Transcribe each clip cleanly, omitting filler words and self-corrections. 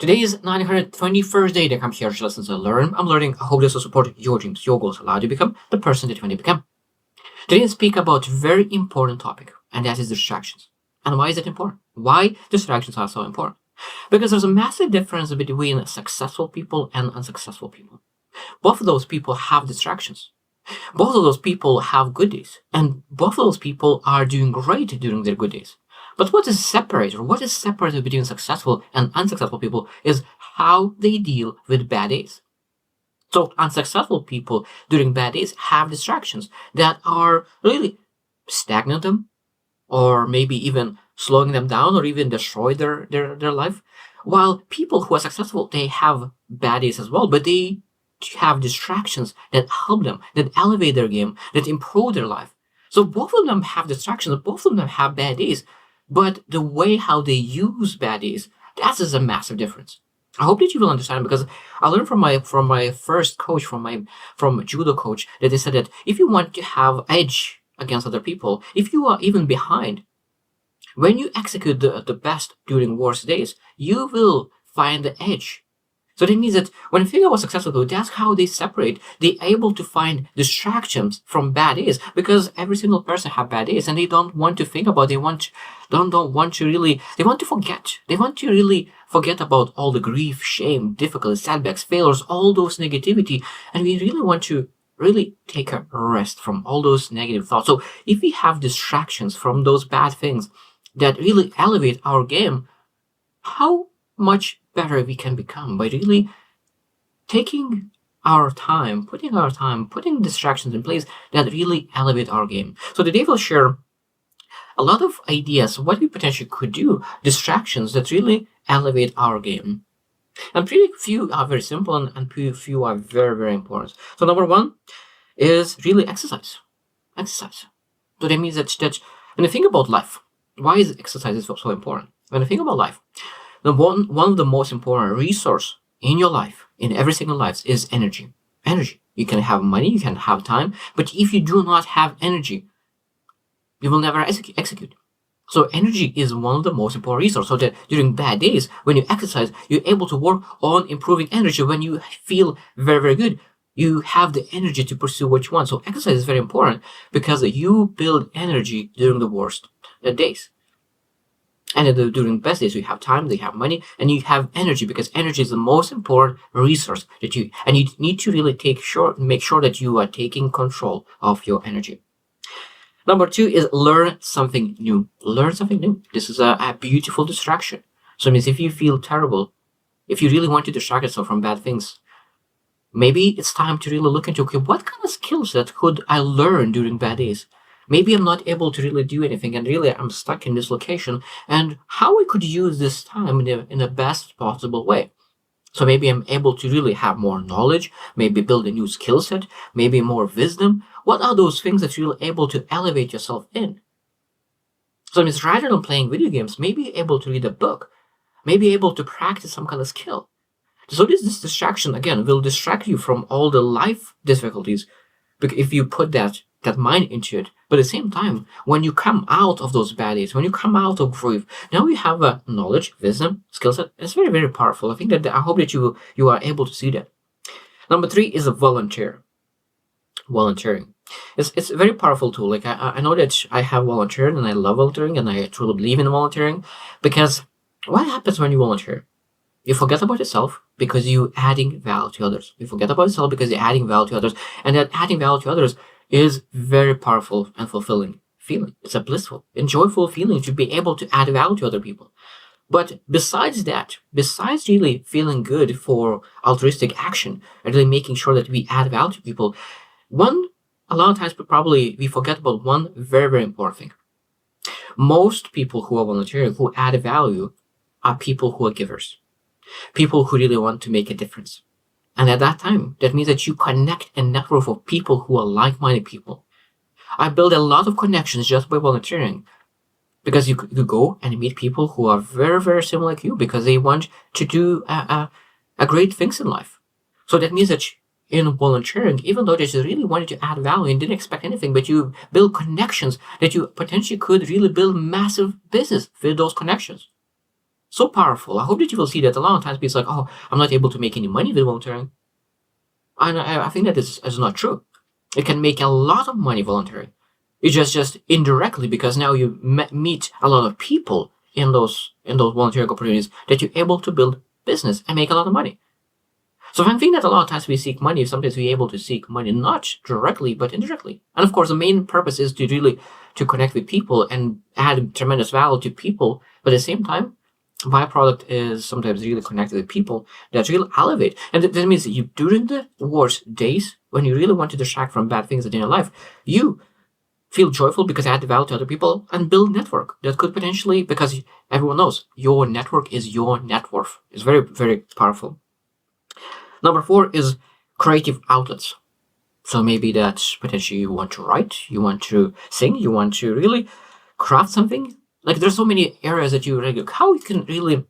Today is 921st day that I'm here to listen to learn. I'm learning. I hope this will support your dreams, your goals, allow you to become the person that you want to become. Today I speak about a very important topic, and that is distractions. And why is it important? Why distractions are so important? Because there's a massive difference between successful people and unsuccessful people. Both of those people have distractions. Both of those people have good days, and both of those people are doing great during their good days. But what is separated between successful and unsuccessful people is how they deal with bad days. So unsuccessful people during bad days have distractions that are really stagnant them, or maybe even slowing them down, or even destroy their life. While people who are successful, they have bad days as well, but they have distractions that help them, that elevate their game, that improve their life. So both of them have distractions, both of them have bad days, but the way how they use bad days, that is a massive difference. I hope that you will understand, because I learned from my first coach, from judo coach, that they said that if you want to have edge against other people, if you are even behind, when you execute the best during worst days, you will find the edge. So that means that when figure was successful, that's how they separate. They're able to find distractions from bad days, because every single person have bad days and they don't want to think about. They don't want to really. They want to forget. They want to really forget about all the grief, shame, difficulties, setbacks, failures, all those negativity, and we really want to really take a rest from all those negative thoughts. So if we have distractions from those bad things that really elevate our game, how much better we can become by really taking our time, putting distractions in place that really elevate our game. So today we'll share a lot of ideas what we potentially could do, distractions that really elevate our game. And pretty few are very simple, and pretty few are very, very important. So number one is really exercise. Exercise. So that means that when you think about life, why is exercise so important? When you think about life, the one of the most important resource in your life, in every single life, is energy. Energy. You can have money, you can have time, but if you do not have energy, you will never execute. So energy is one of the most important resources. So that during bad days, when you exercise, you're able to work on improving energy. When you feel very, very good, you have the energy to pursue what you want. So exercise is very important because you build energy during the worst days. And during the best days, you have time, you have money, and you have energy, because energy is the most important resource that you need to really make sure that you are taking control of your energy. Number two is learn something new. Learn something new. This is a beautiful distraction. So it means if you feel terrible, if you really want to distract yourself from bad things, maybe it's time to really look into, okay, what kind of skills that could I learn during bad days? Maybe I'm not able to really do anything, and really I'm stuck in this location, and how I could use this time in the best possible way. So maybe I'm able to really have more knowledge, maybe build a new skill set, maybe more wisdom. What are those things that you're able to elevate yourself in? So it means rather than playing video games, maybe you're able to read a book, maybe able to practice some kind of skill. So this distraction, again, will distract you from all the life difficulties, because if you put that mind into it. But at the same time, when you come out of those bad days, when you come out of grief, now you have a knowledge, wisdom, skill set. It's very, very powerful. I hope that you are able to see that. Number three is a volunteer. Volunteering. It's a very powerful tool. Like I know that I have volunteered and I love volunteering and I truly believe in volunteering, because what happens when you volunteer? You forget about yourself because you're adding value to others. You forget about yourself because you're adding value to others. And that adding value to others is very powerful and fulfilling feeling. It's a blissful and joyful feeling to be able to add value to other people. But besides that, besides really feeling good for altruistic action and really making sure that we add value to people, a lot of times probably we forget about one very, very important thing. Most people who are volunteering, who add value, are people who are givers. People who really want to make a difference. And at that time, that means that you connect a network of people who are like-minded people. I build a lot of connections just by volunteering, because you go and meet people who are very, very similar like you, because they want to do a great things in life. So that means that in volunteering, even though they just really wanted to add value and didn't expect anything, but you build connections that you potentially could really build massive business with those connections. so powerful. I hope that you will see that a lot of times people like, oh, I'm not able to make any money with volunteering. And I think that is not true. It can make a lot of money volunteering. It's just indirectly, because now you meet a lot of people in those volunteering opportunities that you're able to build business and make a lot of money. So I think that a lot of times we seek money, sometimes we're able to seek money not directly but indirectly. And of course, the main purpose is to really to connect with people and add tremendous value to people. But at the same time, byproduct is sometimes really connected with people that really elevate. And that means that you, during the worst days, when you really want to distract from bad things in your life, you feel joyful because add value to other people and build network that could potentially, because everyone knows your network is your net worth. It's very, very powerful. Number 4 is creative outlets. So maybe that potentially you want to write, you want to sing, you want to really craft something. Like there's so many areas that you really, how you can really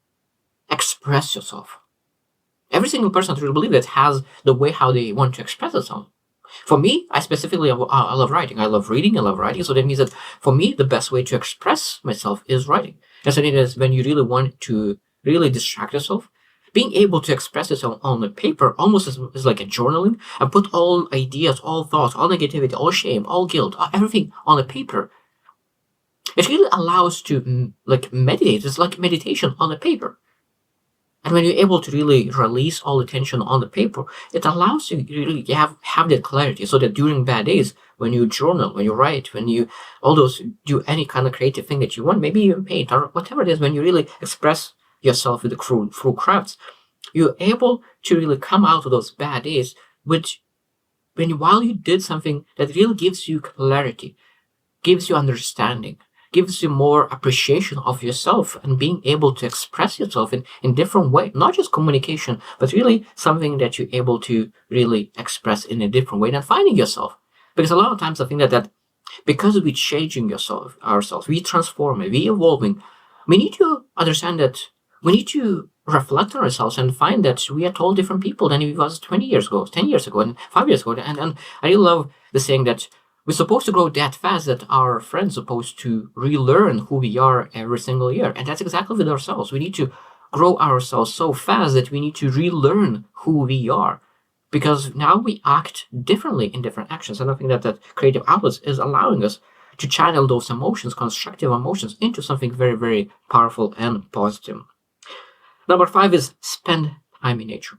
express yourself. Every single person, I truly believe, that has the way how they want to express themselves. For me, I specifically, I love writing. I love reading, I love writing. So that means that for me, the best way to express myself is writing. And so it is when you really want to really distract yourself, being able to express yourself on the paper almost is like a journaling, and put all ideas, all thoughts, all negativity, all shame, all guilt, everything on the paper. It really allows to like meditate. It's like meditation on the paper. And when you're able to really release all the tension on the paper, it allows you to really have that clarity, so that during bad days, when you journal, when you write, when you all those do any kind of creative thing that you want, maybe even paint or whatever it is, when you really express yourself with the through crafts, you're able to really come out of those bad days while you did something that really gives you clarity, gives you understanding, gives you more appreciation of yourself, and being able to express yourself in different way, not just communication, but really something that you're able to really express in a different way than finding yourself. Because a lot of times I think that because we're changing ourselves, we transforming, we evolving, we need to understand that we need to reflect on ourselves and find that we are told different people than we was 20 years ago, 10 years ago, and 5 years ago. And I really love the saying that we're supposed to grow that fast that our friends are supposed to relearn who we are every single year. And that's exactly with ourselves. We need to grow ourselves so fast that we need to relearn who we are, because now we act differently in different actions. And I think that creative outlets is allowing us to channel those emotions, constructive emotions, into something very, very powerful and positive. Number 5 is spend time in nature.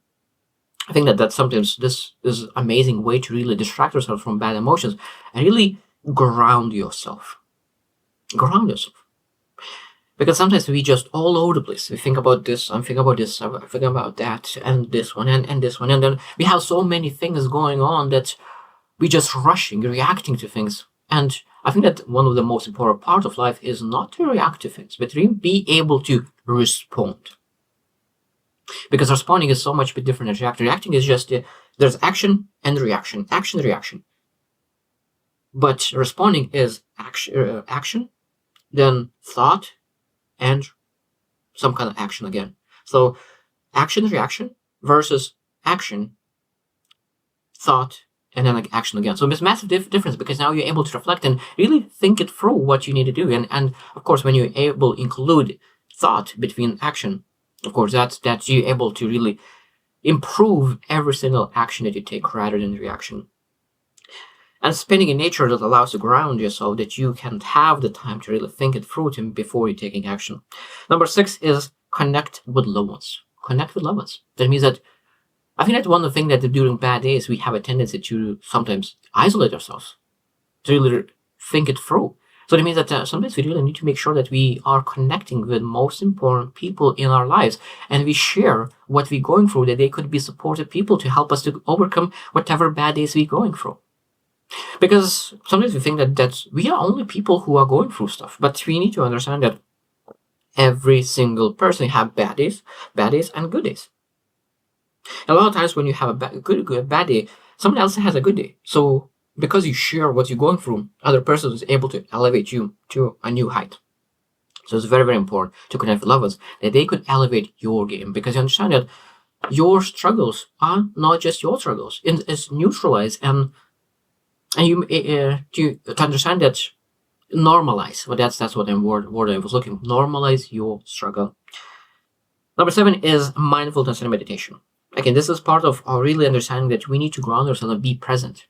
I think that sometimes this is an amazing way to really distract yourself from bad emotions and really ground yourself. Ground yourself. Because sometimes we just all over the place. We think about this, I'm thinking about this, I'm thinking about that, and this one, and this one. And then we have so many things going on that we just rushing, reacting to things. And I think that one of the most important part of life is not to react to things, but to be able to respond. Because responding is so much bit different than reacting. Reacting is just there's action and reaction, reaction. But responding is action, then thought, and some kind of action again. So action, reaction versus action, thought, and then like action again. So there's massive difference, because now you're able to reflect and really think it through what you need to do. And of course, when you're able to include thought between action, of course, that's you able to really improve every single action that you take rather than reaction. And spending in nature that allows you to ground yourself, that you can have the time to really think it through before you're taking action. Number 6 is connect with loved ones. Connect with loved ones. That means that I think that's one of the things that during bad days we have a tendency to sometimes isolate ourselves, to really think it through. So that means that sometimes we really need to make sure that we are connecting with most important people in our lives, and we share what we're going through, that they could be supportive people to help us to overcome whatever bad days we're going through. Because sometimes we think that we are only people who are going through stuff, but we need to understand that every single person have bad days and good days. A lot of times when you have a bad day, someone else has a good day. So because you share what you're going through, other person is able to elevate you to a new height. So it's very, very important to connect with loved ones, that they could elevate your game, because you understand that your struggles are not just your struggles. It's neutralized, and you to understand that, normalize. Well, that's what the word I was looking. Normalize your struggle. Number 7 is mindfulness and meditation. Again, this is part of our really understanding that we need to ground ourselves and be present.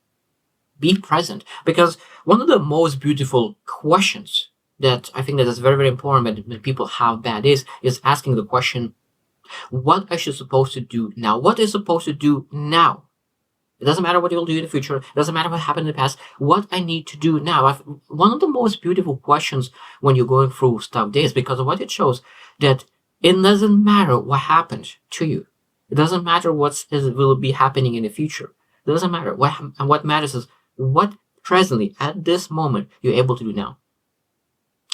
Be present. Because one of the most beautiful questions that I think that is very, very important when people have bad days is asking the question, what I should supposed to do now? What is supposed to do now? It doesn't matter what you'll do in the future. It doesn't matter what happened in the past. What I need to do now. One of the most beautiful questions when you're going through tough days, because of what it shows that it doesn't matter what happened to you. It doesn't matter what will be happening in the future. It doesn't matter. What matters is what presently, at this moment, you're able to do now.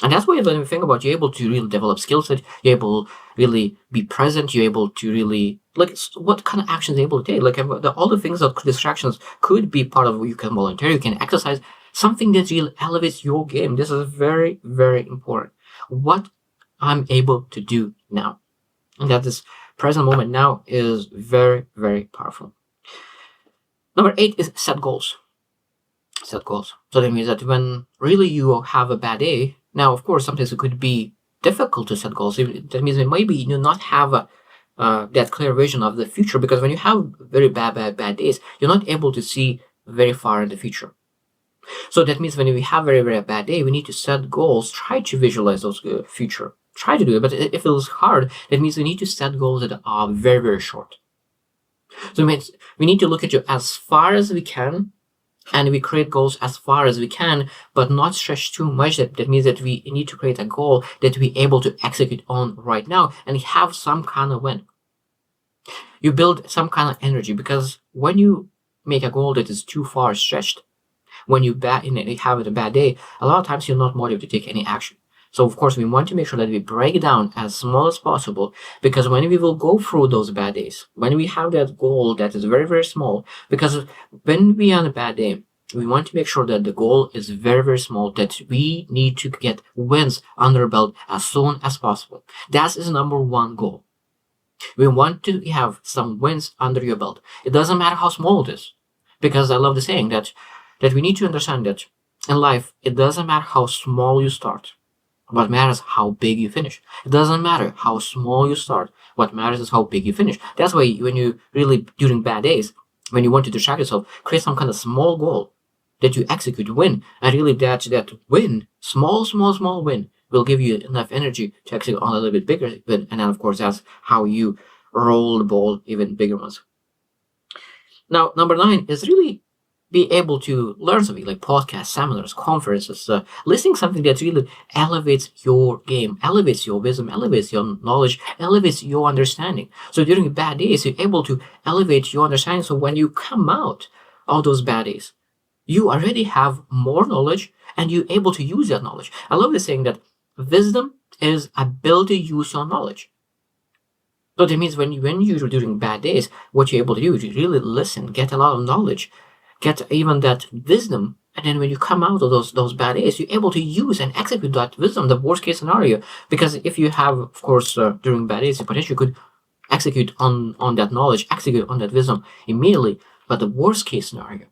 And that's why when we think about you're able to really develop skill set, you're able to really be present, you're able to really, what kind of actions you're able to take. All the things that distractions could be part of what you can volunteer, you can exercise, something that really elevates your game. This is very, very important. What I'm able to do now. And that this present moment now is very, very powerful. Number 8 is set goals. Set goals. So that means that when really you have a bad day, now, of course, sometimes it could be difficult to set goals. That means that maybe you not have that clear vision of the future, because when you have very bad days, you're not able to see very far in the future. So that means when we have very, very bad day, we need to set goals, try to visualize those future. Try to do it, but if it feels hard, that means we need to set goals that are very, very short. So it means we need to look at you as far as we can, and we create goals as far as we can, but not stretch too much. That means that we need to create a goal that we're able to execute on right now and have some kind of win. You build some kind of energy, because when you make a goal that is too far stretched, when you have a bad day, a lot of times you're not motivated to take any action. So of course we want to make sure that we break it down as small as possible, because when we will go through those bad days, when we have that goal that is very, very small, because when we are on a bad day, we want to make sure that the goal is very, very small, that we need to get wins under our belt as soon as possible. That is number 1 goal. We want to have some wins under your belt. It doesn't matter how small it is, because I love the saying that we need to understand that in life, it doesn't matter how small you start. What matters how big you finish. It doesn't matter how small you start. What matters is how big you finish. That's why when you really, during bad days, when you want to distract yourself, create some kind of small goal that you execute, win, and really that win, small win, will give you enough energy to execute on a little bit bigger win. And then, of course, that's how you roll the ball even bigger ones. Now, number 9 is really be able to learn something like podcasts, seminars, conferences, listening something that really elevates your game, elevates your wisdom, elevates your knowledge, elevates your understanding. So during bad days, you're able to elevate your understanding. So when you come out of those bad days, you already have more knowledge and you're able to use that knowledge. I love this saying that wisdom is ability to use your knowledge. So that means when you're during bad days, what you're able to do is you really listen, get a lot of knowledge, get even that wisdom, and then when you come out of those bad days, you're able to use and execute that wisdom, the worst case scenario. Because if you have, of course, during bad days, you potentially could execute on that knowledge, execute on that wisdom immediately. But the worst case scenario,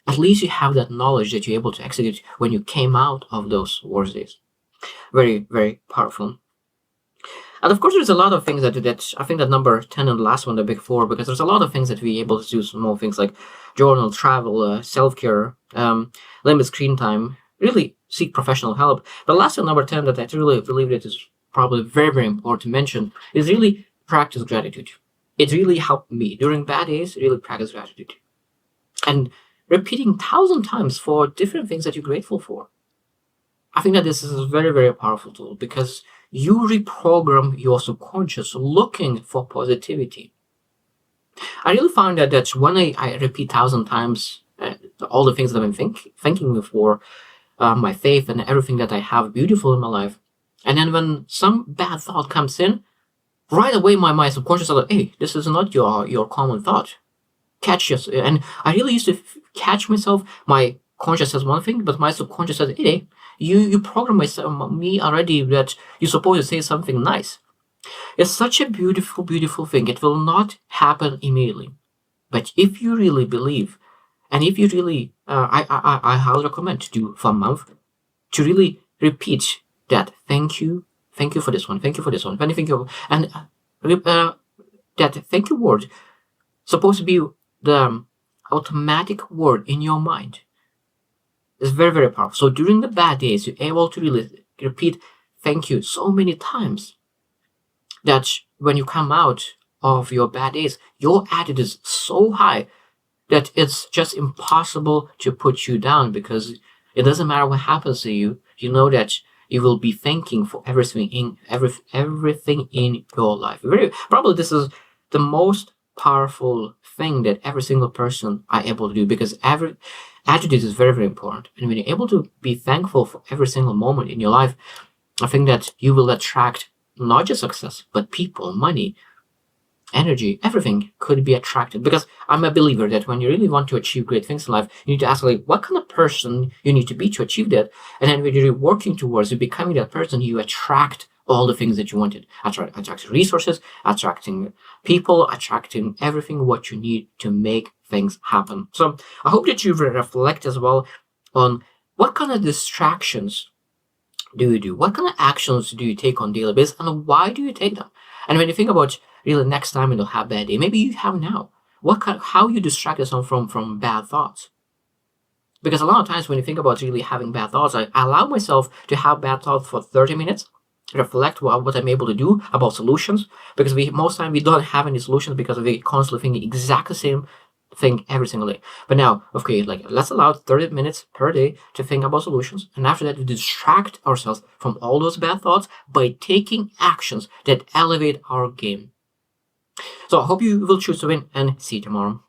at least you have that knowledge that you're able to execute when you came out of those worst days. Very, very powerful. And of course, there's a lot of things that I think that number 10 and the last one, the big 4, because there's a lot of things that we're able to do, small things like journal, travel, self-care, limit screen time, really seek professional help. But last one, number 10, that I really believe that is probably very, very important to mention, is really practice gratitude. It really helped me during bad days, really practice gratitude. And repeating 1,000 times for different things that you're grateful for. I think that this is a very, very powerful tool, because you reprogram your subconscious looking for positivity. I really found that when I repeat 1,000 times all the things that I've been thinking before, my faith and everything that I have beautiful in my life, and then when some bad thought comes in, right away my subconscious is like, hey, this is not your common thought. Catch yourself. And I really used to catch myself. My conscious says one thing, but my subconscious says, hey, you program me already that you're supposed to say something nice. It's such a beautiful, beautiful thing. It will not happen immediately. But if you really believe, and if you really, I highly recommend to do for a month, to really repeat that, thank you for this one, thank you for this one, and that thank you word supposed to be the automatic word in your mind. It's very, very powerful. So during the bad days, you're able to really repeat thank you so many times that when you come out of your bad days, your attitude is so high that it's just impossible to put you down, because it doesn't matter what happens to you. You know that you will be thanking for everything in your life. Very probably this is the most powerful thing that every single person are able to do, because every attitude is very, very important. And when you're able to be thankful for every single moment in your life, I think that you will attract not just success, but people, money, energy, everything could be attracted. Because I'm a believer that when you really want to achieve great things in life, you need to ask, like, what kind of person you need to be to achieve that. And then when you're working towards you becoming that person, you attract all the things that you wanted. Attracting resources, attracting people, attracting everything what you need to make things happen. So I hope that you reflect as well on what kind of distractions do you do? What kind of actions do you take on daily basis, and why do you take them? And when you think about really next time you'll have a bad day, maybe you have now. How you distract yourself from bad thoughts? Because a lot of times when you think about really having bad thoughts, I allow myself to have bad thoughts for 30 minutes, reflect what I'm able to do about solutions. Because most time we don't have any solutions because we constantly thinking exactly the same thing every single day. But now, okay, like let's allow 30 minutes per day to think about solutions. And after that, we distract ourselves from all those bad thoughts by taking actions that elevate our game. So I hope you will choose to win, and see you tomorrow.